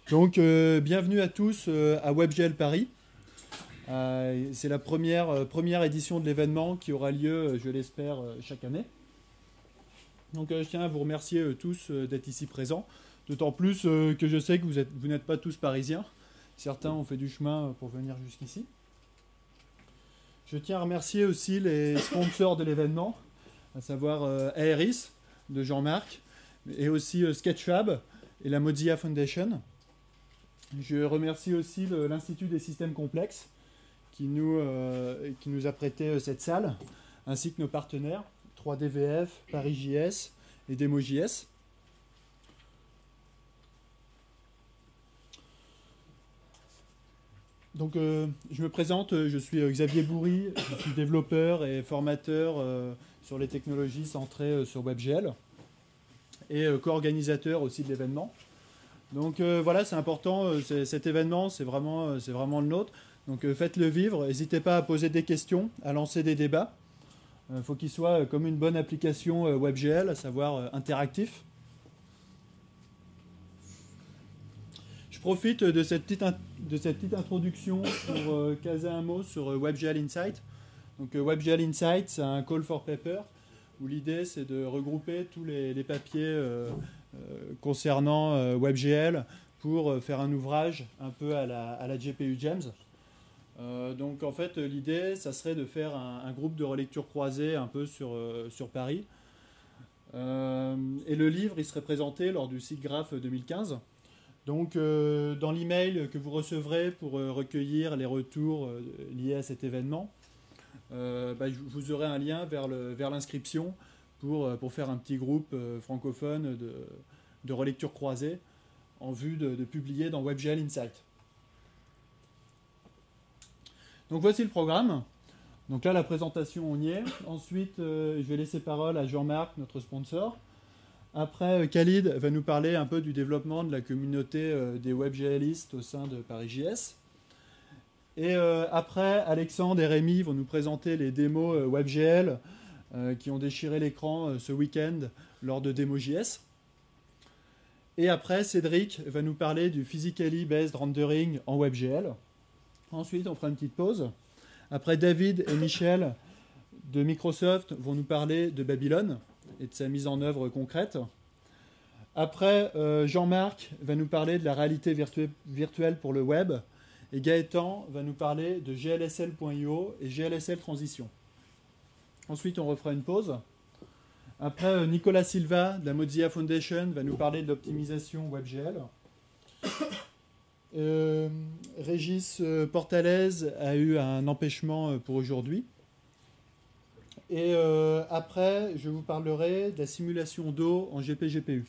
Donc, bienvenue à tous à WebGL Paris. C'est la première édition de l'événement qui aura lieu, je l'espère, chaque année. Donc, je tiens à vous remercier tous d'être ici présents. D'autant plus que je sais que vous n'êtes pas tous parisiens. Certains ont fait du chemin pour venir jusqu'ici. Je tiens à remercier aussi les sponsors de l'événement, à savoir Aeris de Jean-Marc, et aussi Sketchfab et la Mozilla Foundation. Je remercie aussi l'Institut des systèmes complexes qui nous a prêté cette salle, ainsi que nos partenaires 3DVF, ParisJS et DemoJS. Donc, je me présente, je suis Xavier Bourri, je suis développeur et formateur sur les technologies centrées sur WebGL et co-organisateur aussi de l'événement. Donc voilà, c'est important, cet événement, c'est vraiment le nôtre. Donc faites-le vivre, n'hésitez pas à poser des questions, à lancer des débats. Il faut qu'il soit comme une bonne application WebGL, à savoir interactif. Je profite de cette petite introduction pour caser un mot sur WebGL Insight. Donc WebGL Insight, c'est un call for paper où l'idée c'est de regrouper tous les papiers concernant WebGL pour faire un ouvrage un peu à la GPU James. Donc en fait l'idée ça serait de faire un groupe de relecture croisée un peu sur Paris. Et le livre il serait présenté lors du SIGGRAPH 2015. Donc dans l'email que vous recevrez pour recueillir les retours liés à cet événement, vous aurez un lien vers l'inscription pour faire un petit groupe francophone de relecture croisée en vue de publier dans WebGL Insight. Donc voici le programme. Donc là, la présentation, on y est. Ensuite, je vais laisser parole à Jean-Marc, notre sponsor. Après, Khalid va nous parler un peu du développement de la communauté des WebGListes au sein de ParisJS. Et après, Alexandre et Rémi vont nous présenter les démos WebGL qui ont déchiré l'écran ce week-end lors de DemoJS. Et après, Cédric va nous parler du Physically Based Rendering en WebGL. Ensuite, on fera une petite pause. Après, David et Michel de Microsoft vont nous parler de Babylone et de sa mise en œuvre concrète. Après, Jean-Marc va nous parler de la réalité virtuelle pour le web. Et Gaëtan va nous parler de glsl.io et GLSL Transition. Ensuite, on refera une pause. Après, Nicolas Silva de la Mozilla Foundation va nous parler de l'optimisation WebGL. Régis Portalez a eu un empêchement pour aujourd'hui. Et après, je vous parlerai de la simulation d'eau en GPGPU.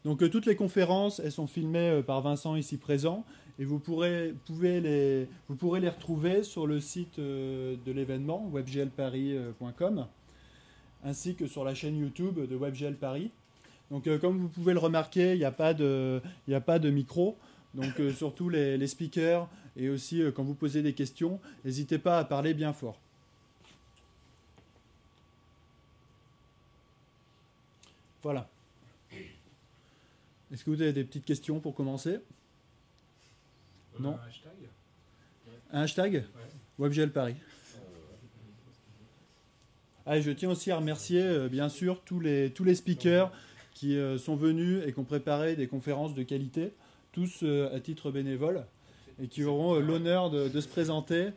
Donc toutes les conférences, elles sont filmées par Vincent ici présent. Et vous pourrez les retrouver sur le site de l'événement, webglparis.com, ainsi que sur la chaîne YouTube de WebGL Paris. Donc comme vous pouvez le remarquer, il n'y a pas de micro. Donc surtout les speakers et aussi quand vous posez des questions, n'hésitez pas à parler bien fort. Voilà. Est-ce que vous avez des petites questions pour commencer ? Non. Un hashtag ? Un hashtag ? Ouais. WebGL Paris. Ah, je tiens aussi à remercier bien sûr tous les speakers qui sont venus et qui ont préparé des conférences de qualité, tous à titre bénévole, et qui auront l'honneur de se présenter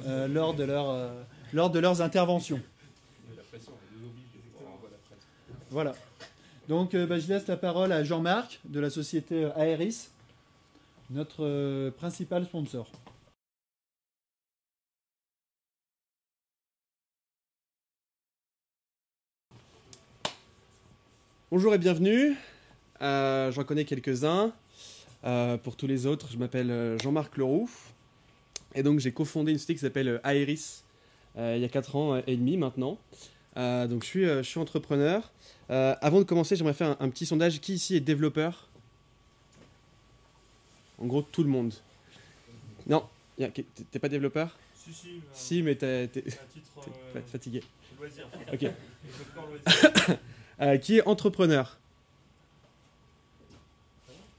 lors de leurs interventions. Voilà. Donc je laisse la parole à Jean-Marc de la société Aeris, notre principal sponsor. Bonjour et bienvenue. J'en connais quelques-uns. Pour tous les autres, je m'appelle Jean-Marc Leroux. Et donc j'ai cofondé une société qui s'appelle Aeris il y a 4 ans et demi maintenant. Donc je suis entrepreneur. Avant de commencer, j'aimerais faire un petit sondage. Qui ici est développeur ? En gros, tout le monde. Non, t'es pas développeur ? Si, Si, mais t'es à titre fatigué. loisir. Ok. Développeur loisir. Qui est entrepreneur?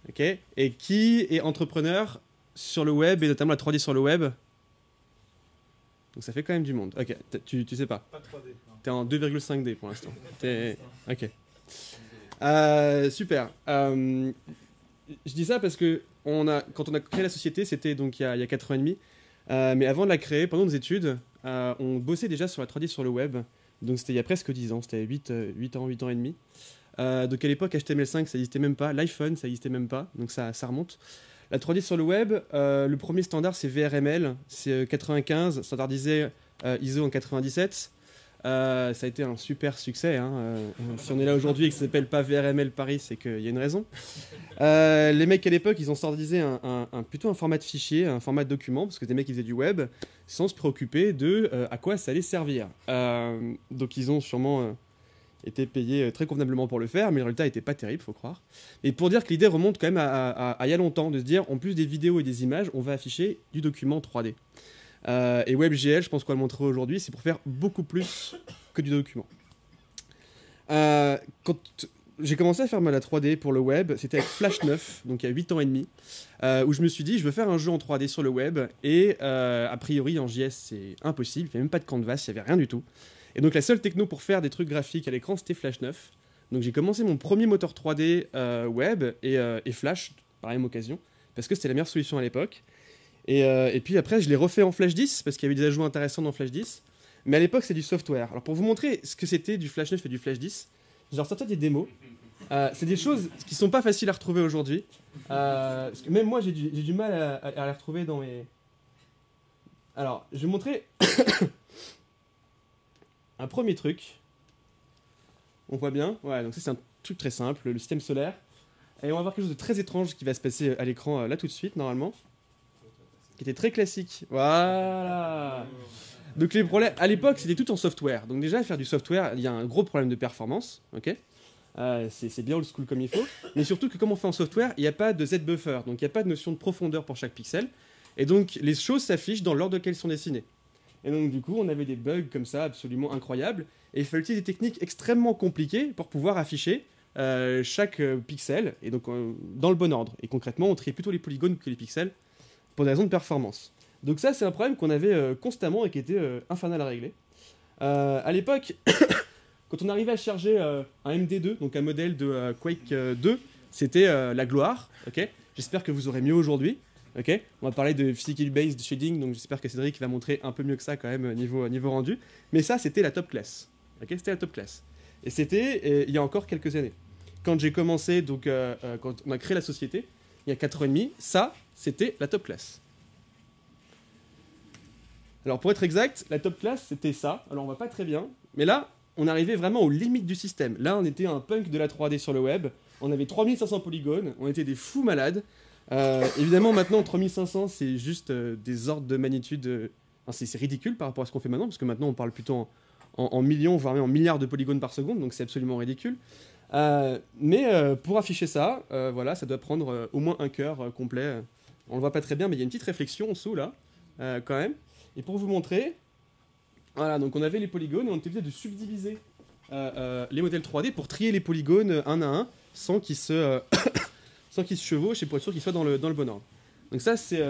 Ok. Et qui est entrepreneur sur le web, et notamment la 3D sur le web? Donc ça fait quand même du monde. Ok, tu sais pas. Pas 3D. Non. T'es en 2,5D pour l'instant. Ok. Super. Je dis ça parce que quand on a créé la société, c'était donc il y a 4 ans et demi. Mais avant de la créer, pendant nos études, on bossait déjà sur la 3D sur le web. Donc c'était il y a presque 10 ans, c'était 8 ans et demi. Donc à l'époque, HTML5, ça n'existait même pas. L'iPhone, ça n'existait même pas. Donc ça remonte. La 3D sur le web, le premier standard, c'est VRML. C'est 95, standardisé ISO en 97. Ça a été un super succès. Hein. Si on est là aujourd'hui et que ça s'appelle pas VRML Paris, c'est qu'il y a une raison. Les mecs à l'époque, ils ont standardisé plutôt un format de fichier, un format de document, parce que des mecs qui faisaient du web, sans se préoccuper de à quoi ça allait servir. Donc ils ont sûrement été payés très convenablement pour le faire, mais le résultat n'était pas terrible, faut croire. Et pour dire que l'idée remonte quand même à il y a longtemps, de se dire, en plus des vidéos et des images, on va afficher du document 3D. Et WebGL, je pense qu'on va le montrer aujourd'hui, c'est pour faire beaucoup plus que du document. Quand j'ai commencé à faire la 3D pour le web, c'était avec Flash 9, donc il y a 8 ans et demi, où je me suis dit, je veux faire un jeu en 3D sur le web, et a priori en JS c'est impossible, il n'y avait même pas de canvas, il n'y avait rien du tout. Et donc la seule techno pour faire des trucs graphiques à l'écran, c'était Flash 9. Donc j'ai commencé mon premier moteur 3D web et Flash, par la même occasion, parce que c'était la meilleure solution à l'époque. Et puis après, je l'ai refait en Flash 10, parce qu'il y avait des ajouts intéressants dans Flash 10. Mais à l'époque, c'est du software. Alors pour vous montrer ce que c'était du Flash 9 et du Flash 10, j'ai ressorti des démos. C'est des choses qui sont pas faciles à retrouver aujourd'hui. Parce que même moi, j'ai du mal à les retrouver dans mes... Alors, je vais vous montrer un premier truc. On voit bien. Ouais, donc ça, c'est un truc très simple, le système solaire. Et on va voir quelque chose de très étrange qui va se passer à l'écran là tout de suite, normalement. Qui était très classique. Voilà. Donc les problèmes, à l'époque, c'était tout en software. Donc déjà, faire du software, il y a un gros problème de performance. Ok. C'est bien old school comme il faut. Mais surtout que comme on fait en software, il n'y a pas de Z-buffer. Donc il n'y a pas de notion de profondeur pour chaque pixel. Et donc les choses s'affichent dans l'ordre auquel elles sont dessinées. Et donc du coup, on avait des bugs comme ça absolument incroyables. Et il fallait utiliser des techniques extrêmement compliquées pour pouvoir afficher chaque pixel, et donc dans le bon ordre. Et concrètement, on triait plutôt les polygones que les pixels pour des raisons de performance. Donc ça, c'est un problème qu'on avait constamment et qui était infernal à régler. À l'époque, quand on arrivait à charger un MD2, donc un modèle de Quake 2, c'était la gloire. Okay, j'espère que vous aurez mieux aujourd'hui. Okay, on va parler de physical-based shading, donc j'espère que Cédric va montrer un peu mieux que ça quand même niveau rendu. Mais ça, c'était la top class. Okay, c'était la top class. Et c'était il y a encore quelques années. Quand j'ai commencé, donc quand on a créé la société, il y a 4 ans et demi, ça, c'était la top class. Alors pour être exact, la top class, c'était ça. Alors on va pas très bien, mais là, on arrivait vraiment aux limites du système. Là, on était un punk de la 3D sur le web. On avait 3500 polygones, on était des fous malades. Évidemment, maintenant, 3500, c'est juste des ordres de magnitude... c'est ridicule par rapport à ce qu'on fait maintenant, parce que maintenant, on parle plutôt en millions, voire même en milliards de polygones par seconde, donc c'est absolument ridicule. Mais pour afficher ça, voilà, ça doit prendre au moins un cœur complet. On le voit pas très bien, mais il y a une petite réflexion en dessous, là, quand même. Et pour vous montrer, voilà, donc on avait les polygones, et on était obligé de subdiviser les modèles 3D pour trier les polygones un à un, sans qu'ils se... sans qu'ils se chevauchent et pour être sûr qu'ils soient dans le bon ordre. Donc ça, c'est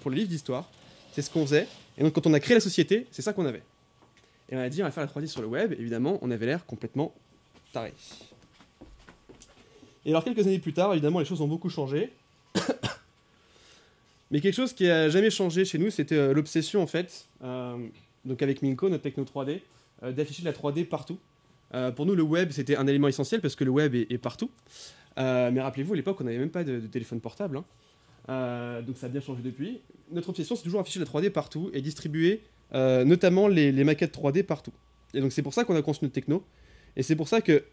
pour le livre d'histoire. C'est ce qu'on faisait. Et donc quand on a créé la société, c'est ça qu'on avait. Et on a dit, on va faire la 3D sur le web. Évidemment, on avait l'air complètement taré. Et alors, quelques années plus tard, évidemment, les choses ont beaucoup changé. Mais quelque chose qui n'a jamais changé chez nous, c'était l'obsession, en fait, donc avec Minco, notre techno 3D, d'afficher de la 3D partout. Pour nous, le web, c'était un élément essentiel parce que le web est partout. Mais rappelez-vous, à l'époque, on n'avait même pas de téléphone portable. Hein. Donc ça a bien changé depuis. Notre obsession, c'est toujours afficher la 3D partout et distribuer notamment les maquettes 3D partout. Et donc c'est pour ça qu'on a conçu notre techno. Et c'est pour ça que...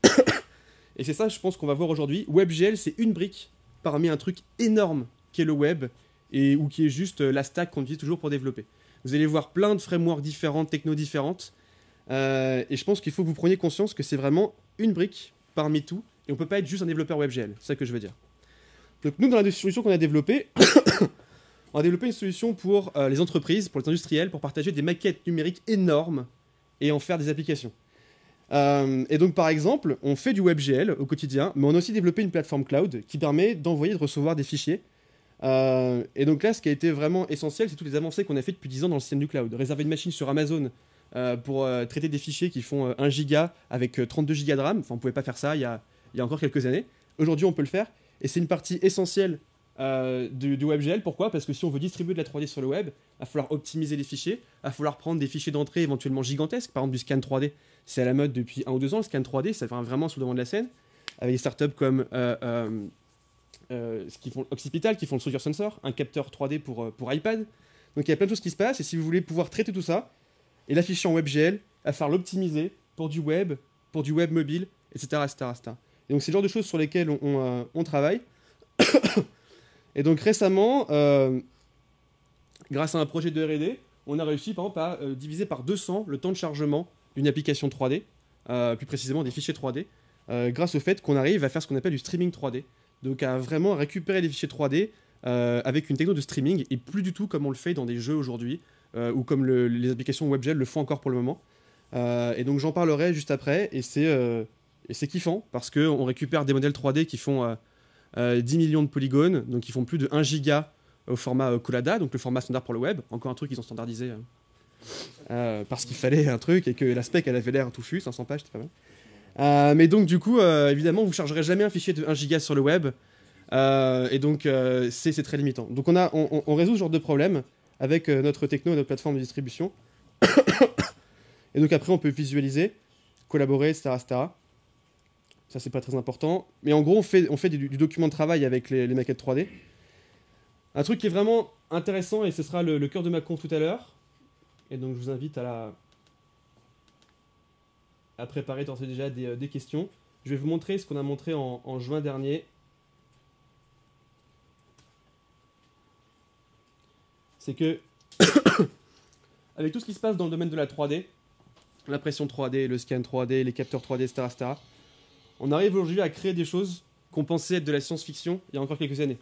et c'est ça, je pense, qu'on va voir aujourd'hui. WebGL, c'est une brique parmi un truc énorme qui est le web ou qui est juste la stack qu'on utilise toujours pour développer. Vous allez voir plein de frameworks différentes, technos différentes. Et je pense qu'il faut que vous preniez conscience que c'est vraiment une brique parmi tout. Et on ne peut pas être juste un développeur WebGL, c'est ça que je veux dire. Donc nous, dans la solution qu'on a développée, on a développé une solution pour les entreprises, pour les industriels, pour partager des maquettes numériques énormes et en faire des applications. Et donc, par exemple, on fait du WebGL au quotidien, mais on a aussi développé une plateforme cloud qui permet d'envoyer et de recevoir des fichiers. Et donc là, ce qui a été vraiment essentiel, c'est toutes les avancées qu'on a fait depuis 10 ans dans le système du cloud. Réserver une machine sur Amazon pour traiter des fichiers qui font 1 giga avec 32 gigas de RAM. Enfin, on ne pouvait pas faire ça il y a encore quelques années. Aujourd'hui, on peut le faire. Et c'est une partie essentielle du WebGL. Pourquoi? Parce que si on veut distribuer de la 3D sur le web, il va falloir optimiser les fichiers, il va falloir prendre des fichiers d'entrée éventuellement gigantesques, par exemple du scan 3D. C'est à la mode depuis 1 ou 2 ans, le scan 3D, ça vient vraiment sur le devant de la scène, avec des startups comme qui font Occipital, qui font le Soldier Sensor, un capteur 3D pour iPad. Donc il y a plein de choses qui se passent, et si vous voulez pouvoir traiter tout ça, et l'afficher en WebGL, il va falloir l'optimiser pour du web mobile, etc. Et donc c'est le genre de choses sur lesquelles on travaille. Et donc récemment, grâce à un projet de R&D, on a réussi par exemple à diviser par 200 le temps de chargement d'une application 3D, plus précisément des fichiers 3D, grâce au fait qu'on arrive à faire ce qu'on appelle du streaming 3D. Donc à vraiment récupérer des fichiers 3D avec une techno de streaming, et plus du tout comme on le fait dans des jeux aujourd'hui, ou comme les applications WebGL le font encore pour le moment. Et donc j'en parlerai juste après, et c'est kiffant, parce qu'on récupère des modèles 3D qui font 10 millions de polygones, donc ils font plus de 1 giga au format Collada, donc le format standard pour le web. Encore un truc qu'ils ont standardisé parce qu'il fallait un truc et que la spec elle avait l'air touffue, 500 pages, c'était pas mal. Mais donc du coup, évidemment, vous chargerez jamais un fichier de 1 giga sur le web, et donc c'est très limitant. Donc on résout ce genre de problème avec notre techno et notre plateforme de distribution. Et donc après on peut visualiser, collaborer, etc. Ça, c'est pas très important. Mais en gros, on fait du document de travail avec les maquettes 3D. Un truc qui est vraiment intéressant, et ce sera le cœur de ma conf tout à l'heure. Et donc, je vous invite à préparer d'ores et déjà des questions. Je vais vous montrer ce qu'on a montré en juin dernier. C'est que, avec tout ce qui se passe dans le domaine de la 3D, l'impression 3D, le scan 3D, les capteurs 3D, etc., on arrive aujourd'hui à créer des choses qu'on pensait être de la science-fiction il y a encore quelques années.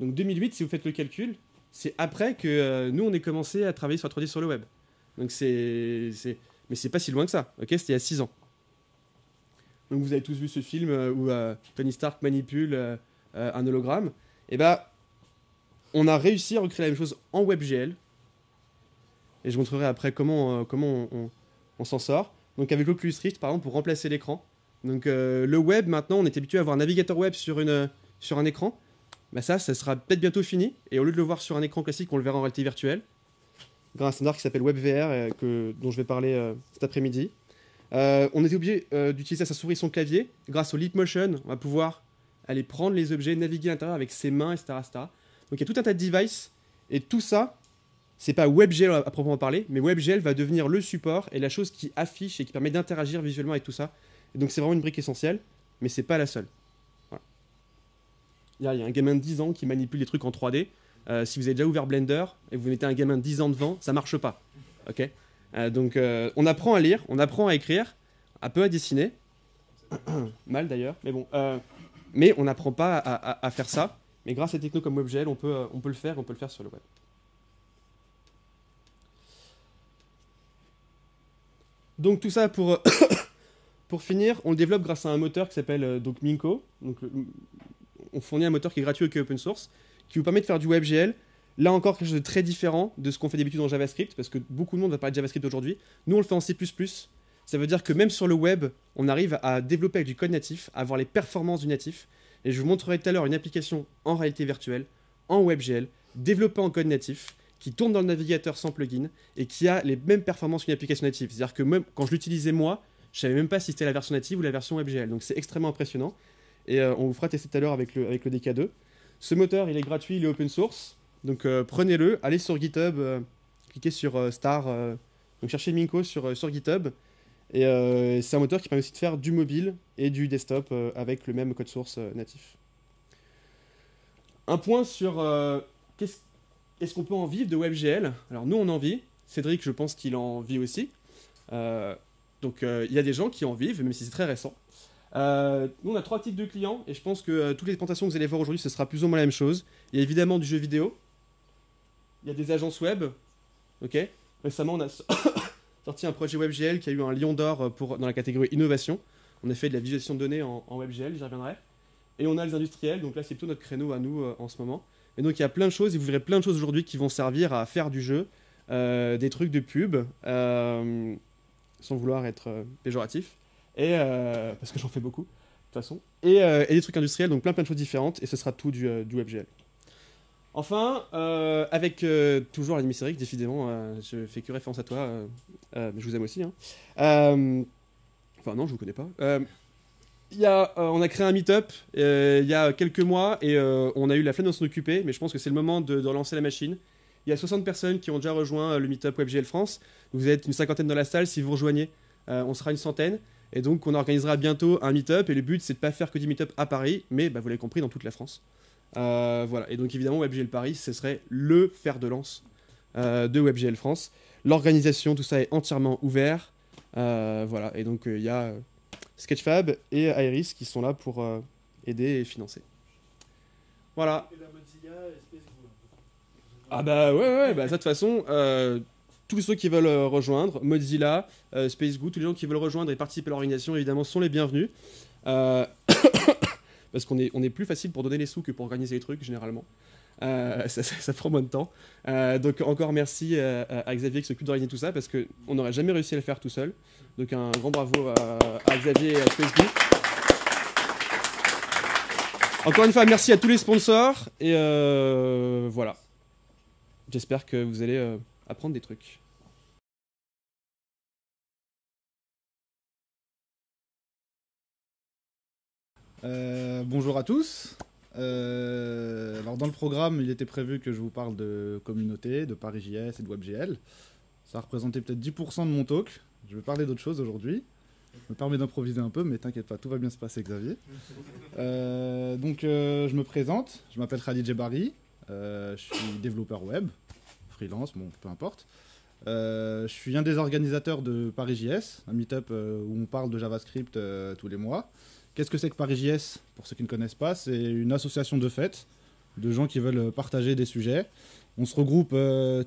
Donc 2008, si vous faites le calcul, c'est après que nous, on ait commencé à travailler sur la 3D sur le web. Donc mais c'est pas si loin que ça, ok? C'était il y a 6 ans. Donc vous avez tous vu ce film où Tony Stark manipule un hologramme. Et bah, on a réussi à recréer la même chose en WebGL. Et je vous montrerai après comment on s'en sort. Donc avec l'Oculus Rift, par exemple, pour remplacer l'écran. Donc le web, maintenant, on est habitué à avoir un navigateur web sur un écran. Bah ça sera peut-être bientôt fini. Et au lieu de le voir sur un écran classique, on le verra en réalité virtuelle. Grâce à un standard qui s'appelle WebVR, dont je vais parler cet après-midi. On était obligé d'utiliser sa souris et son clavier. Grâce au Leap Motion, on va pouvoir aller prendre les objets, naviguer à l'intérieur avec ses mains, etc., etc. Donc il y a tout un tas de devices. Et tout ça, c'est pas WebGL à proprement parler, mais WebGL va devenir le support et la chose qui affiche et qui permet d'interagir visuellement avec tout ça. Et donc c'est vraiment une brique essentielle, mais c'est pas la seule. Voilà. Il y a un gamin de 10 ans qui manipule des trucs en 3D. Si vous avez déjà ouvert Blender et que vous mettez un gamin de 10 ans devant, ça marche pas. Ok. Donc on apprend à lire, on apprend à écrire, un peu à dessiner. Mal d'ailleurs, mais bon. Mais on n'apprend pas à faire ça. Mais grâce à des technos comme WebGL, on peut le faire sur le web. Donc tout ça pour finir, on le développe grâce à un moteur qui s'appelle donc Minko. Donc, on fournit un moteur qui est gratuit et qui est open source, qui vous permet de faire du WebGL. Là encore, quelque chose de très différent de ce qu'on fait d'habitude en JavaScript, parce que beaucoup de monde va parler de JavaScript aujourd'hui. Nous, on le fait en C++. Ça veut dire que même sur le web, on arrive à développer avec du code natif, à avoir les performances du natif. Et je vous montrerai tout à l'heure une application en réalité virtuelle, en WebGL, développée en code natif, qui tourne dans le navigateur sans plugin, et qui a les mêmes performances qu'une application native. C'est-à-dire que même quand je l'utilisais moi, je savais même pas si c'était la version native ou la version WebGL. Donc c'est extrêmement impressionnant. Et on vous fera tester tout à l'heure avec le DK2. Ce moteur, il est gratuit, il est open source. Donc prenez-le, allez sur GitHub, cliquez sur Star, donc cherchez Minko sur GitHub. Et c'est un moteur qui permet aussi de faire du mobile et du desktop avec le même code source natif. Un point sur est-ce qu'on peut en vivre de WebGL? Alors nous on en vit, Cédric je pense qu'il en vit aussi. Donc il y a des gens qui en vivent, même si c'est très récent. Nous on a 3 types de clients et je pense que toutes les présentations que vous allez voir aujourd'hui ce sera plus ou moins la même chose. Il y a évidemment du jeu vidéo, il y a des agences web. Ok. Récemment, on a sorti un projet WebGL qui a eu un lion d'or dans la catégorie innovation. On a fait de la visualisation de données en WebGL, j'y reviendrai. Et on a les industriels, donc là c'est plutôt notre créneau à nous en ce moment. Et donc il y a plein de choses, et vous verrez plein de choses aujourd'hui qui vont servir à faire du jeu, des trucs de pub, sans vouloir être péjoratif, et, parce que j'en fais beaucoup, de toute façon, et des trucs industriels, donc plein de choses différentes, et ce sera tout du WebGL. Enfin, avec toujours l'anime historique, décidément, je fais que référence à toi, mais je vous aime aussi. Hein. Enfin non, je vous connais pas. On a créé un meet-up il y a quelques mois et on a eu la flemme de s'en occuper, mais je pense que c'est le moment de relancer la machine. Il y a 60 personnes qui ont déjà rejoint le meet-up WebGL France. Vous êtes une cinquantaine dans la salle, si vous rejoignez, on sera une centaine. Et donc on organisera bientôt un meet-up et le but c'est de pas faire que du meet-up à Paris, mais vous l'avez compris, dans toute la France. Voilà. Et donc évidemment WebGL Paris, ce serait le fer de lance de WebGL France. L'organisation, tout ça est entièrement ouvert. Voilà. Et donc il y a Sketchfab et Iris qui sont là pour aider et financer. Voilà. Et la Mozilla et Spacegoo. Ah bah ouais, ça de toute façon, tous ceux qui veulent rejoindre, Mozilla, Spacegoo, tous les gens qui veulent rejoindre et participer à l'organisation, évidemment, sont les bienvenus. Parce qu'on est plus facile pour donner les sous que pour organiser les trucs, généralement. Ça prend moins de temps. Donc encore merci à Xavier qui s'occupe d'organiser tout ça, parce qu'on n'aurait jamais réussi à le faire tout seul. Donc un grand bravo à Xavier et à Spacegoo. Encore une fois, merci à tous les sponsors. Et voilà. J'espère que vous allez apprendre des trucs. Bonjour à tous. Alors dans le programme, il était prévu que je vous parle de communauté, de ParisJS et de WebGL. Ça représentait peut-être 10% de mon talk. Je vais parler d'autre chose aujourd'hui. Je me permets d'improviser un peu, mais t'inquiète pas, tout va bien se passer, Xavier. Je me présente. Je m'appelle Khalid Jebari. Je suis développeur web, freelance, bon, peu importe. Je suis un des organisateurs de ParisJS, un meet-up où on parle de JavaScript tous les mois. Qu'est-ce que c'est que ParisJS? Pour ceux qui ne connaissent pas, c'est une association de fêtes, de gens qui veulent partager des sujets. On se regroupe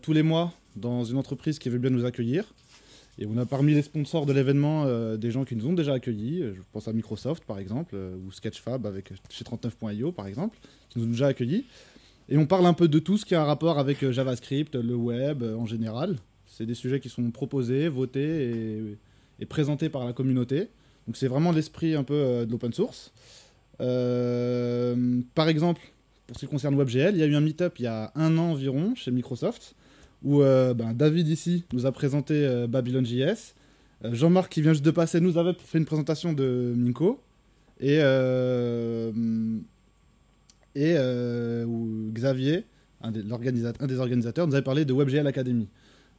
tous les mois dans une entreprise qui veut bien nous accueillir. Et on a parmi les sponsors de l'événement des gens qui nous ont déjà accueillis. Je pense à Microsoft par exemple, ou Sketchfab chez 39.io par exemple, qui nous ont déjà accueillis. Et on parle un peu de tout ce qui a un rapport avec JavaScript, le web en général. C'est des sujets qui sont proposés, votés et présentés par la communauté. Donc c'est vraiment l'esprit un peu de l'open source. Par exemple, pour ce qui concerne WebGL, il y a eu un meet-up il y a 1 an environ chez Microsoft, où David ici nous a présenté Babylon.js. Jean-Marc qui vient juste de passer nous avait fait une présentation de Minko. Et Xavier, un des organisateurs, nous avait parlé de WebGL Academy.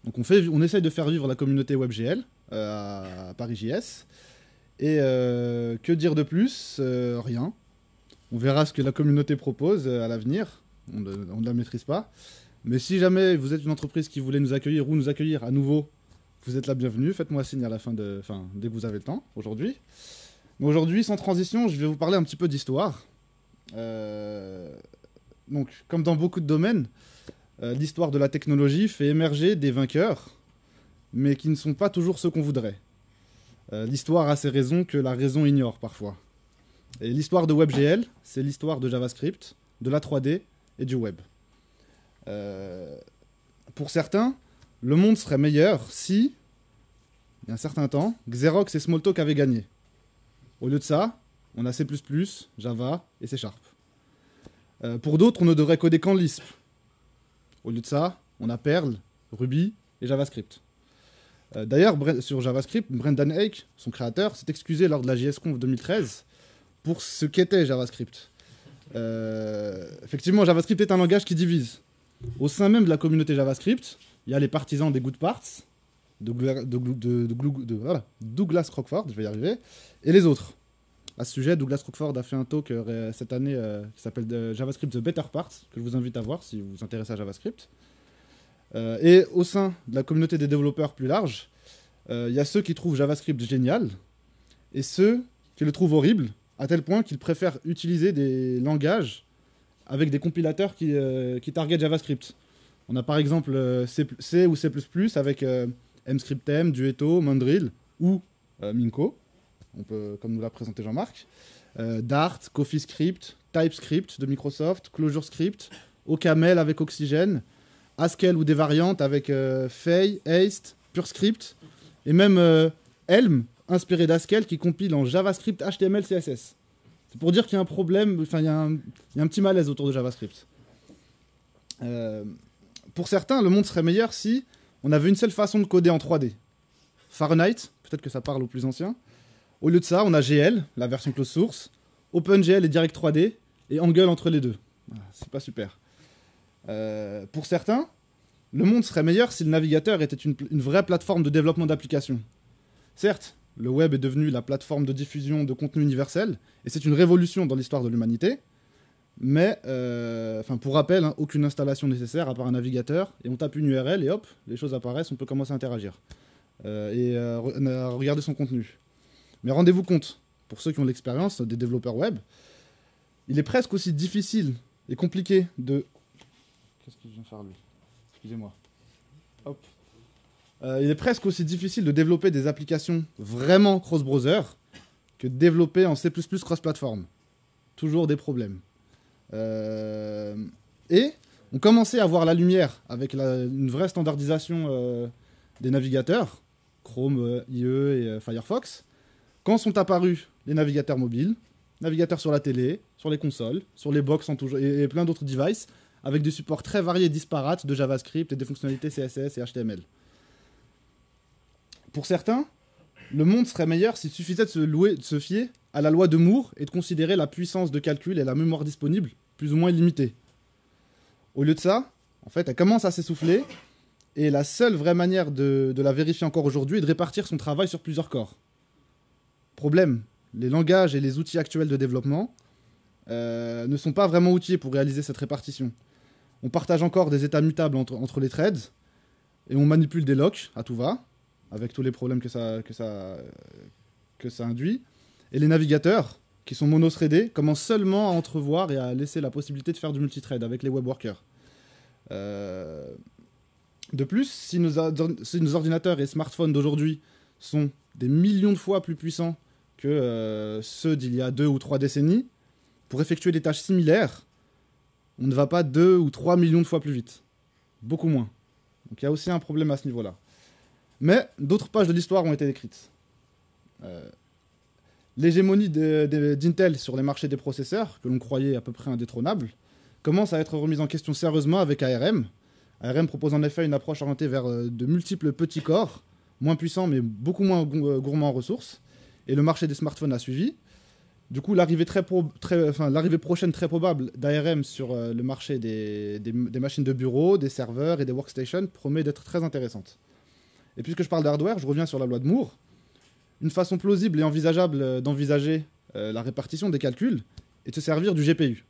Donc on essaye de faire vivre la communauté WebGL à ParisJS. Et que dire de plus? Rien. On verra ce que la communauté propose à l'avenir. On ne la maîtrise pas. Mais si jamais vous êtes une entreprise qui voulait nous accueillir ou nous accueillir à nouveau, vous êtes la bienvenue. Faites-moi signe à la fin dès que vous avez le temps, aujourd'hui. Mais aujourd'hui, sans transition, je vais vous parler un petit peu d'histoire. Donc, comme dans beaucoup de domaines, l'histoire de la technologie fait émerger des vainqueurs, mais qui ne sont pas toujours ceux qu'on voudrait. L'histoire a ses raisons que la raison ignore parfois. Et l'histoire de WebGL, c'est l'histoire de JavaScript, de la 3D et du web. Pour certains, le monde serait meilleur si, il y a un certain temps, Xerox et Smalltalk avaient gagné. Au lieu de ça, on a C++, Java et C#. Pour d'autres, on ne devrait coder qu'en Lisp. Au lieu de ça, on a Perl, Ruby et JavaScript. D'ailleurs, sur JavaScript, Brendan Eich, son créateur, s'est excusé lors de la JSConf 2013 pour ce qu'était JavaScript. Effectivement, JavaScript est un langage qui divise. Au sein même de la communauté JavaScript, il y a les partisans des good parts, Douglas Crockford, je vais y arriver, et les autres. À ce sujet, Douglas Crockford a fait un talk cette année qui s'appelle JavaScript The Better Parts, que je vous invite à voir si vous vous intéressez à JavaScript. Et au sein de la communauté des développeurs plus large, il y a ceux qui trouvent JavaScript génial et ceux qui le trouvent horrible, à tel point qu'ils préfèrent utiliser des langages avec des compilateurs qui targetent JavaScript. On a par exemple C ou C++ avec Mscriptem, Duetto, Mandrill ou Minco, comme nous l'a présenté Jean-Marc. Dart, CoffeeScript, TypeScript de Microsoft, ClojureScript, OCaml avec Oxygen, Haskell ou des variantes avec Fey, Haste, PureScript, et même Helm, inspiré d'Haskell, qui compile en JavaScript, HTML, CSS. C'est pour dire qu'il y a un problème, enfin il y a un petit malaise autour de JavaScript. Pour certains, le monde serait meilleur si on avait une seule façon de coder en 3D. Fahrenheit, peut-être que ça parle aux plus anciens. Au lieu de ça, on a GL, la version closed source, OpenGL et Direct 3D, et Angle entre les deux. C'est pas super. Pour certains, le monde serait meilleur si le navigateur était une vraie plateforme de développement d'applications. Certes, le web est devenu la plateforme de diffusion de contenu universel, et c'est une révolution dans l'histoire de l'humanité, mais, pour rappel, hein, aucune installation nécessaire à part un navigateur, et on tape une URL et hop, les choses apparaissent, on peut commencer à interagir, et regarder son contenu. Mais rendez-vous compte, pour ceux qui ont l'expérience des développeurs web, il est presque aussi difficile et compliqué de... Qu'est-ce qu'il vient faire lui? Excusez-moi. Hop. Il est presque aussi difficile de développer des applications vraiment cross-browser que de développer en C++ cross-platform. Toujours des problèmes. Et on commençait à voir la lumière avec une vraie standardisation des navigateurs, Chrome, IE et Firefox, quand sont apparus les navigateurs mobiles, navigateurs sur la télé, sur les consoles, sur les box et plein d'autres devices, avec des supports très variés et disparates de JavaScript et des fonctionnalités CSS et HTML. Pour certains, le monde serait meilleur s'il suffisait de se fier à la loi de Moore et de considérer la puissance de calcul et la mémoire disponible plus ou moins illimitée. Au lieu de ça, en fait, elle commence à s'essouffler, et la seule vraie manière de la vérifier encore aujourd'hui est de répartir son travail sur plusieurs corps. Problème, les langages et les outils actuels de développement ne sont pas vraiment outillés pour réaliser cette répartition. On partage encore des états mutables entre les threads, et on manipule des locks à tout va, avec tous les problèmes que ça induit. Et les navigateurs, qui sont monothreadés, commencent seulement à entrevoir et à laisser la possibilité de faire du multithread avec les web workers. De plus, si nos ordinateurs et smartphones d'aujourd'hui sont des millions de fois plus puissants que ceux d'il y a 2 ou 3 décennies, pour effectuer des tâches similaires, on ne va pas 2 ou 3 millions de fois plus vite. Beaucoup moins. Donc il y a aussi un problème à ce niveau-là. Mais d'autres pages de l'histoire ont été écrites. L'hégémonie d'Intel sur les marchés des processeurs, que l'on croyait à peu près indétrônable, commence à être remise en question sérieusement avec ARM. ARM propose en effet une approche orientée vers de multiples petits corps, moins puissants mais beaucoup moins gourmands en ressources, et le marché des smartphones a suivi. Du coup, l'arrivée prochaine très probable d'ARM sur le marché des machines de bureau, des serveurs et des workstations promet d'être très intéressante. Et puisque je parle d'hardware, je reviens sur la loi de Moore. Une façon plausible et envisageable d'envisager la répartition des calculs est de se servir du GPU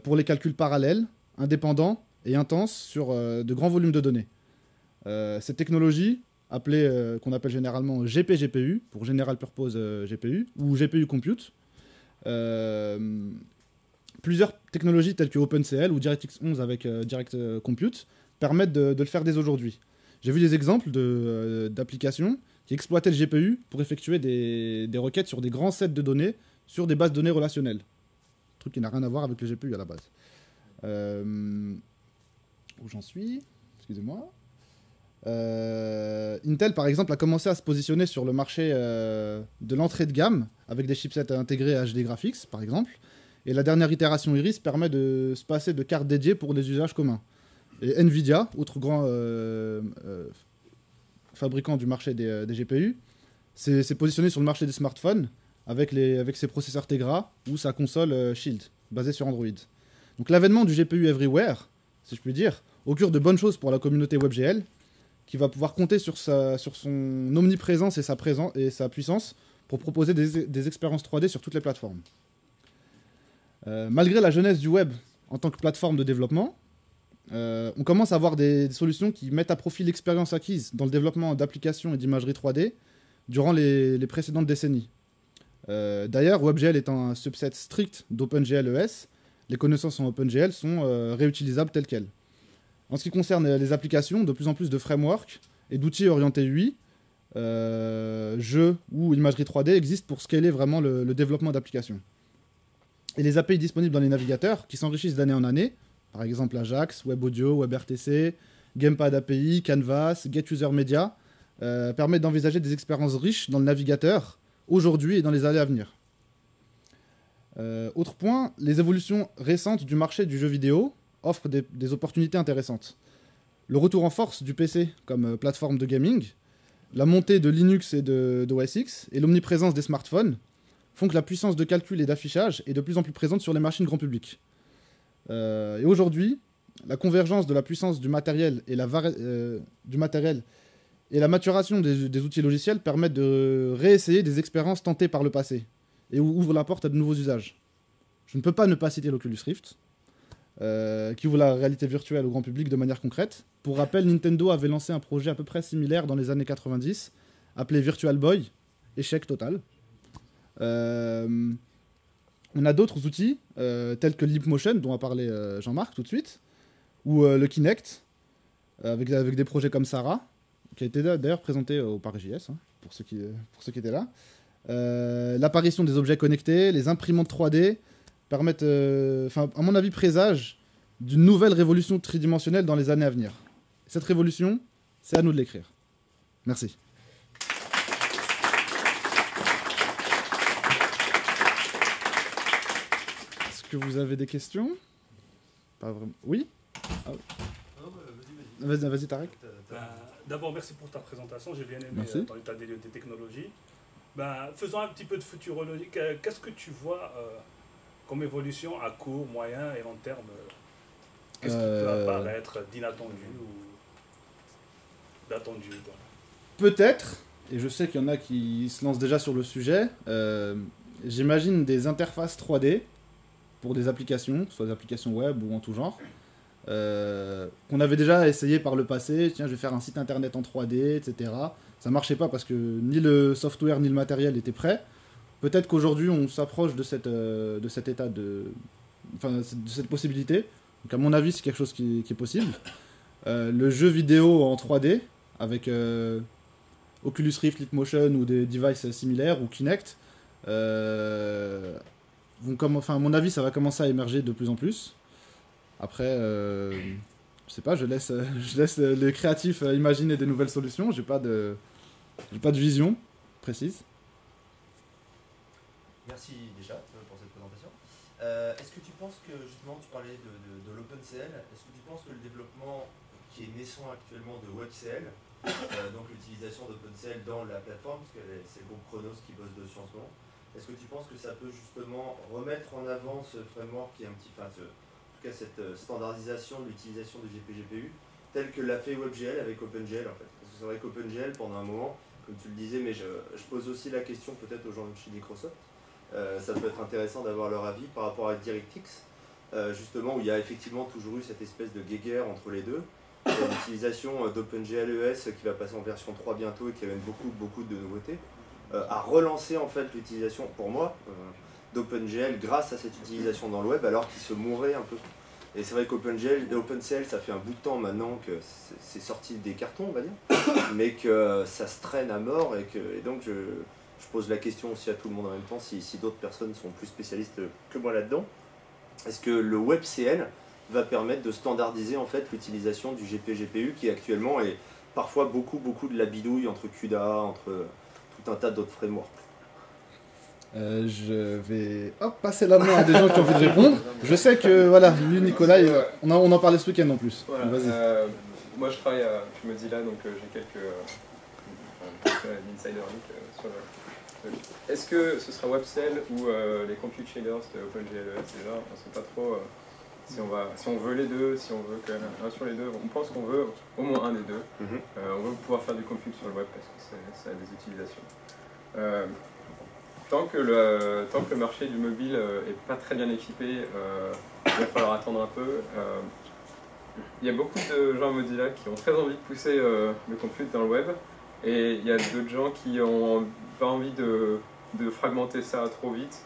pour les calculs parallèles, indépendants et intenses sur de grands volumes de données. Cette technologie, qu'on appelle généralement GPGPU, pour General Purpose GPU, ou GPU Compute, plusieurs technologies telles que OpenCL ou DirectX 11 avec Direct Compute permettent de le faire dès aujourd'hui. J'ai vu des exemples d'applications qui exploitaient le GPU pour effectuer des requêtes sur des grands sets de données, sur des bases de données relationnelles. Truc qui n'a rien à voir avec le GPU à la base. Où j'en suis? Excusez-moi. Intel, par exemple, a commencé à se positionner sur le marché de l'entrée de gamme, avec des chipsets intégrés HD Graphics, par exemple. Et la dernière itération Iris permet de se passer de cartes dédiées pour des usages communs. Et Nvidia, autre grand fabricant du marché des GPU, s'est positionné sur le marché des smartphones avec ses processeurs Tegra ou sa console Shield, basée sur Android. Donc l'avènement du GPU Everywhere, si je puis dire, augure de bonnes choses pour la communauté WebGL, qui va pouvoir compter sur son omniprésence et sa puissance pour proposer des expériences 3D sur toutes les plateformes. Malgré la jeunesse du web en tant que plateforme de développement, on commence à avoir des solutions qui mettent à profit l'expérience acquise dans le développement d'applications et d'imagerie 3D durant les précédentes décennies. D'ailleurs, WebGL étant un subset strict d'OpenGL ES, les connaissances en OpenGL sont réutilisables telles quelles. En ce qui concerne les applications, de plus en plus de frameworks et d'outils orientés UI, jeux ou imagerie 3D existent pour scaler vraiment le développement d'applications. Et les API disponibles dans les navigateurs, qui s'enrichissent d'année en année, par exemple Ajax, WebAudio, WebRTC, Gamepad API, Canvas, GetUserMedia, permettent d'envisager des expériences riches dans le navigateur, aujourd'hui et dans les années à venir. Autre point, les évolutions récentes du marché du jeu vidéo offrent des opportunités intéressantes. Le retour en force du PC comme plateforme de gaming, la montée de Linux et de OS X et l'omniprésence des smartphones font que la puissance de calcul et d'affichage est de plus en plus présente sur les machines grand public. Et aujourd'hui, la convergence de la puissance du matériel et la maturation des outils logiciels permettent de réessayer des expériences tentées par le passé et ouvrent la porte à de nouveaux usages. Je ne peux pas ne pas citer l'Oculus Rift, qui ouvre la réalité virtuelle au grand public de manière concrète. Pour rappel, Nintendo avait lancé un projet à peu près similaire dans les années 90, appelé Virtual Boy, échec total. On a d'autres outils, tels que Leapmotion, dont a parlé Jean-Marc tout de suite, ou le Kinect, avec des projets comme Sarah, qui a été d'ailleurs présenté au Paris.js, hein, pour ceux qui étaient là. L'apparition des objets connectés, les imprimantes 3D, permettent, à mon avis, présagent d'une nouvelle révolution tridimensionnelle dans les années à venir. Cette révolution, c'est à nous de l'écrire. Merci. Est-ce que vous avez des questions? Pas vraiment. Oui? Ah oui. Vas-y, Tarek. D'abord, merci pour ta présentation. J'ai bien aimé ton état des lieux des technologies. Faisons un petit peu de futurologie. Qu'est-ce que tu vois comme évolution à court, moyen et long terme? Qu'est-ce qui peut apparaître d'inattendu ou d'attendu? Peut-être, et je sais qu'il y en a qui se lancent déjà sur le sujet, j'imagine des interfaces 3D pour des applications, soit des applications web ou en tout genre, qu'on avait déjà essayé par le passé. Tiens, je vais faire un site internet en 3D, etc. Ça marchait pas parce que ni le software ni le matériel étaient prêts. Peut-être qu'aujourd'hui on s'approche de cet état de cette possibilité. Donc à mon avis c'est quelque chose qui est possible. Le jeu vidéo en 3D avec Oculus Rift, Leapmotion ou des devices similaires ou Kinect, à mon avis ça va commencer à émerger de plus en plus. Après, je sais pas, je laisse les créatifs imaginer des nouvelles solutions. J'ai pas de vision précise. Merci déjà pour cette présentation. Est-ce que tu penses que, justement, tu parlais de l'OpenCL, est-ce que tu penses que le développement qui est naissant actuellement de WebCL, donc l'utilisation d'OpenCL dans la plateforme, parce que c'est le groupe Chronos qui bosse dessus en ce moment, est-ce que tu penses que ça peut justement remettre en avant ce framework qui est en tout cas cette standardisation de l'utilisation de GPGPU, telle que l'a fait WebGL avec OpenGL en fait? Parce que c'est vrai qu'OpenGL, pendant un moment, comme tu le disais, mais je pose aussi la question peut-être aux gens de chez Microsoft, ça peut être intéressant d'avoir leur avis par rapport à DirectX, justement où il y a effectivement toujours eu cette espèce de guéguerre entre les deux. L'utilisation d'OpenGL ES qui va passer en version 3 bientôt et qui amène beaucoup de nouveautés, a relancé en fait l'utilisation, pour moi, d'OpenGL grâce à cette utilisation dans le web alors qu'il se mourait un peu. Et c'est vrai qu'OpenGL et OpenCL, ça fait un bout de temps maintenant que c'est sorti des cartons, on va dire, mais que ça se traîne à mort et donc je pose la question aussi à tout le monde en même temps, si d'autres personnes sont plus spécialistes que moi là-dedans. Est-ce que le WebCL va permettre de standardiser en fait l'utilisation du GPGPU qui actuellement est parfois beaucoup de la bidouille entre CUDA, entre tout un tas d'autres frameworks? Je vais passer la main à des gens qui ont envie de répondre. Je sais que voilà, lui Nicolas, on en parlait ce week-end en plus. Voilà, moi je travaille à Mozilla, donc j'ai quelques insider links sur le... Est-ce que ce sera WebCL ou les compute shaders de OpenGL ES déjà? On ne sait pas trop si on veut les deux, si on veut qu'un sur les deux. On pense qu'on veut au moins un des deux. On veut pouvoir faire du compute sur le web parce que ça a des utilisations. Tant que le marché du mobile n'est pas très bien équipé, il va falloir attendre un peu. Il y a beaucoup de gens à Mozilla qui ont très envie de pousser le compute dans le web, et il y a d'autres gens qui n'ont pas envie de fragmenter ça trop vite.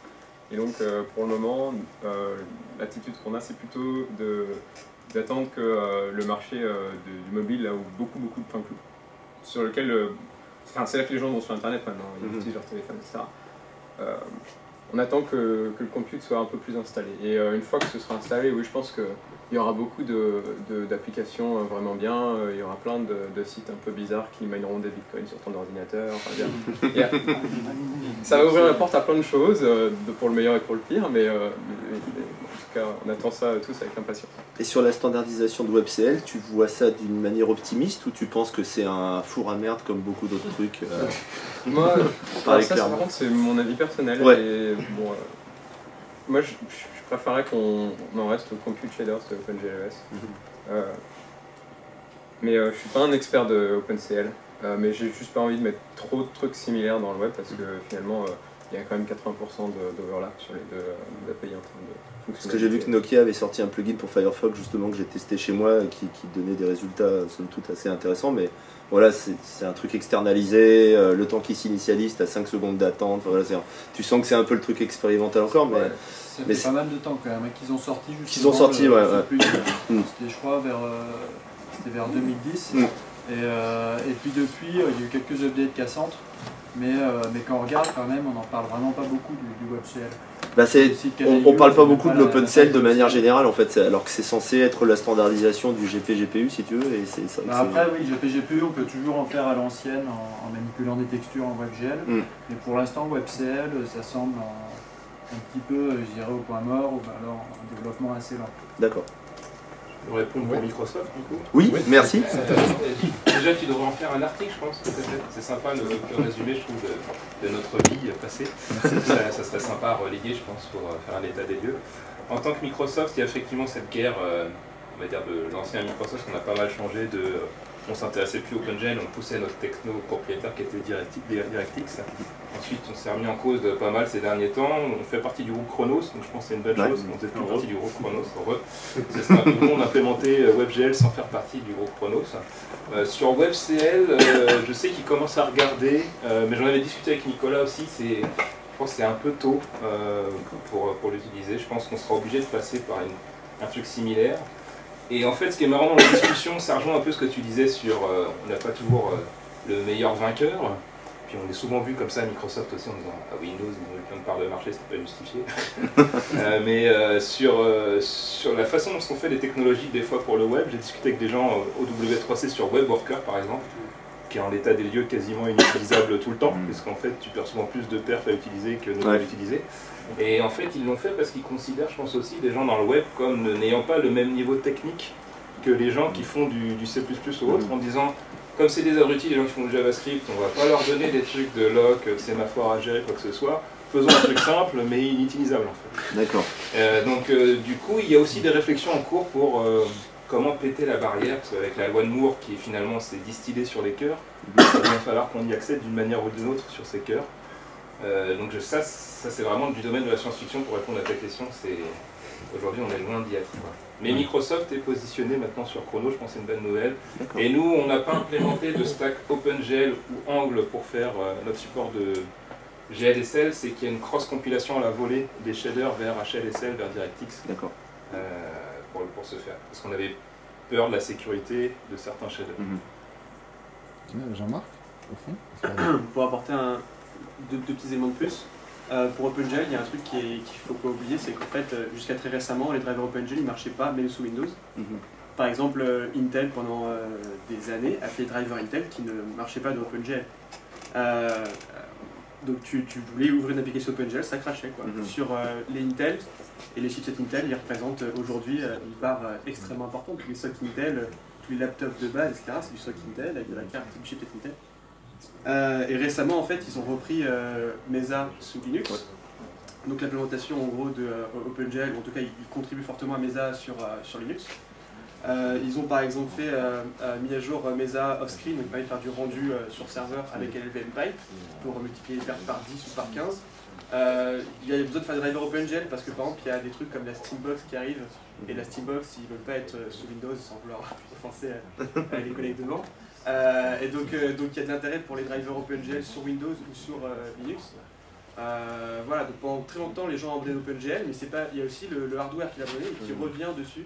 Et donc pour le moment, l'attitude qu'on a, c'est plutôt d'attendre que le marché du mobile, là où beaucoup, enfin, sur lequel, enfin, c'est là que les gens vont sur Internet maintenant, ils utilisent leur téléphone, etc. On attend que le compute soit un peu plus installé. Et une fois que ce sera installé, oui, je pense qu'il y aura beaucoup d'applications vraiment bien. Il y aura plein de sites un peu bizarres qui mineront des bitcoins sur ton ordinateur. Enfin, ça va ouvrir la porte à plein de choses, pour le meilleur et pour le pire, mais en tout cas, on attend ça tous avec impatience. Et sur la standardisation de WebCL, tu vois ça d'une manière optimiste ou tu penses que c'est un four à merde comme beaucoup d'autres trucs Moi, par contre, c'est mon avis personnel. Ouais. Et, bon, moi, je préférerais qu'on en reste au compute shaders de OpenGLES. Mais je suis pas un expert de OpenCL. Mais j'ai juste pas envie de mettre trop de trucs similaires dans le web parce que finalement, il y a quand même 80% d'overlap sur les deux API en train de fonctionner. Parce que j'ai vu que Nokia avait sorti un plugin pour Firefox justement que j'ai testé chez moi qui donnait des résultats somme toute assez intéressants, mais voilà, c'est un truc externalisé, le temps qui s'initialise, t'as 5 secondes d'attente, voilà, tu sens que c'est un peu le truc expérimental encore, mais... Ouais, ça fait pas mal de temps quand même qu'ils ont sorti justement. Qu'ils ont sorti, ouais. C'était je crois vers 2010. Et puis depuis, il y a eu quelques updates cassantes, mais quand on regarde quand même, on n'en parle vraiment pas beaucoup du WebCL. Bah on parle pas beaucoup de l'OpenCL de manière générale en fait, alors que c'est censé être la standardisation du GPGPU si tu veux. Et c'est ça. Après oui, GPGPU on peut toujours en faire à l'ancienne en manipulant des textures en WebGL, mais pour l'instant WebCL ça semble un petit peu, je dirais, au point mort ou alors un développement assez lent. D'accord. On répond pour Microsoft du coup. Oui, merci. Déjà tu devrais en faire un article je pense, peut-être. C'est sympa le résumé je trouve de notre vie passée. Ça serait sympa à relayer je pense pour faire un état des lieux. En tant que Microsoft, il y a effectivement cette guerre, on va dire de l'ancien Microsoft, on a pas mal changé de... On s'intéressait plus au OpenGL, on poussait notre techno propriétaire qui était DirectX. Ensuite, on s'est remis en cause de pas mal ces derniers temps. On fait partie du groupe Chronos, donc je pense que c'est une bonne chose. On faisait plus partie du groupe Chronos, heureux. C'est ça. Nous, on a implémenté WebGL sans faire partie du groupe Chronos. Sur WebCL, je sais qu'ils commencent à regarder, mais j'en avais discuté avec Nicolas aussi. Je pense que c'est un peu tôt pour l'utiliser. Je pense qu'on sera obligé de passer par un truc similaire. Et en fait, ce qui est marrant dans la discussion, ça rejoint un peu ce que tu disais sur on n'a pas toujours le meilleur vainqueur. Puis on est souvent vu comme ça à Microsoft aussi en disant ah, Windows, ils ont eu plein de parts de marché, c'est pas justifié. Mais sur la façon dont sont faites les technologies des fois pour le web, j'ai discuté avec des gens au W3C sur WebWorker par exemple, qui est en l'état des lieux quasiment inutilisable tout le temps, parce qu'en fait tu perds souvent plus de perfs à utiliser que ne pas l'utiliser. Et en fait, ils l'ont fait parce qu'ils considèrent, je pense aussi, les gens dans le web comme n'ayant pas le même niveau technique que les gens qui font du C++ ou autre, en disant, comme c'est des abrutis, les gens qui font du JavaScript, on va pas leur donner des trucs de lock, de sémaphore à gérer, quoi que ce soit. Faisons un truc simple, mais inutilisable en fait. D'accord. Donc, du coup, il y a aussi des réflexions en cours pour comment péter la barrière, parce qu'avec la loi de Moore, qui finalement s'est distillée sur les cœurs, il va falloir qu'on y accède d'une manière ou d'une autre sur ces cœurs. Donc ça c'est vraiment du domaine de la science-fiction pour répondre à ta question. Aujourd'hui on est loin d'y être. Mais Microsoft est positionné maintenant sur Chrono, je pense que c'est une bonne nouvelle. Et nous on n'a pas implémenté de stack OpenGL ou Angle pour faire notre support de GLSL, c'est qu'il y a une cross-compilation à la volée des shaders vers HLSL, vers DirectX. D'accord. Pour ce faire. Parce qu'on avait peur de la sécurité de certains shaders. Jean-Marc, au fond Pour apporter deux petits éléments de plus. Pour OpenGL, il y a un truc qu'il ne faut pas oublier, c'est qu'en fait, jusqu'à très récemment, les drivers OpenGL ne marchaient pas même sous Windows. Par exemple, Intel, pendant des années, a fait des drivers Intel qui ne marchaient pas dans OpenGL. Donc tu voulais ouvrir une application OpenGL, ça crachait quoi. Sur les Intel et les chipsets Intel, ils représentent aujourd'hui une part extrêmement importante. Tous les SoC Intel, tous les laptops de base, etc., c'est du SoC Intel avec de la carte du chipset Intel. Et récemment, en fait, ils ont repris Mesa sous Linux. Donc l'implémentation en gros de OpenGL, en tout cas, ils contribuent fortement à Mesa sur Linux. Ils ont par exemple fait mis à jour Mesa off-screen, donc ils faire du rendu sur serveur avec LLVM Pipe pour multiplier les pertes par 10 ou par 15. Il y a besoin de faire des drivers OpenGL parce que par exemple il y a des trucs comme la Steambox qui arrive, et la Steambox ils ne veulent pas être sous Windows sans vouloir offenser les collègues devant. Et donc il y a de l'intérêt pour les drivers OpenGL sur Windows ou sur Linux. Voilà, donc pendant très longtemps les gens ont emmené OpenGL, mais il y a aussi le hardware qui l'a donné et qui revient dessus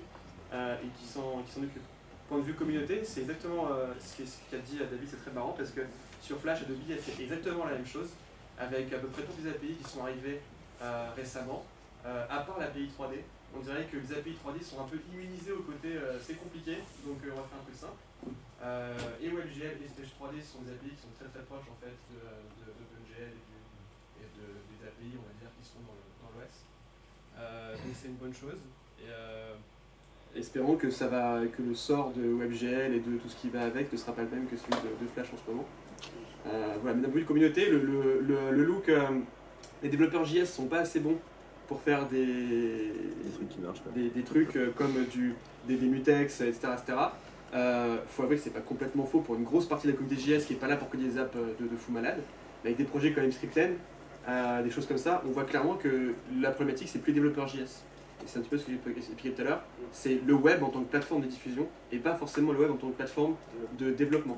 et qui s'en occupent. Point de vue communauté, c'est exactement ce qu'a dit David, c'est très marrant parce que sur Flash, Adobe a fait exactement la même chose avec à peu près toutes les API qui sont arrivées récemment, à part l'API 3D. On dirait que les API 3D sont un peu immunisés au côté c'est compliqué, donc on va faire un peu simple. Et WebGL et Stage 3D sont des API qui sont très très proches en fait d'OpenGL et des API on va dire qui sont dans l'OS. Donc c'est une bonne chose. Espérons que que le sort de WebGL et de tout ce qui va avec ne sera pas le même que celui de Flash en ce moment. Voilà, mais d'un point de vue communauté, le look, les développeurs JS sont pas assez bons pour faire des trucs qui marchent. Des trucs comme des mutex, etc. Faut avouer que c'est pas complètement faux pour une grosse partie de la communauté JS qui est pas là pour coder des apps de fou malade. Avec des projets comme Scripten, des choses comme ça, on voit clairement que la problématique c'est plus les développeurs JS. Et c'est un petit peu ce que j'ai expliqué tout à l'heure, c'est le web en tant que plateforme de diffusion et pas forcément le web en tant que plateforme de développement.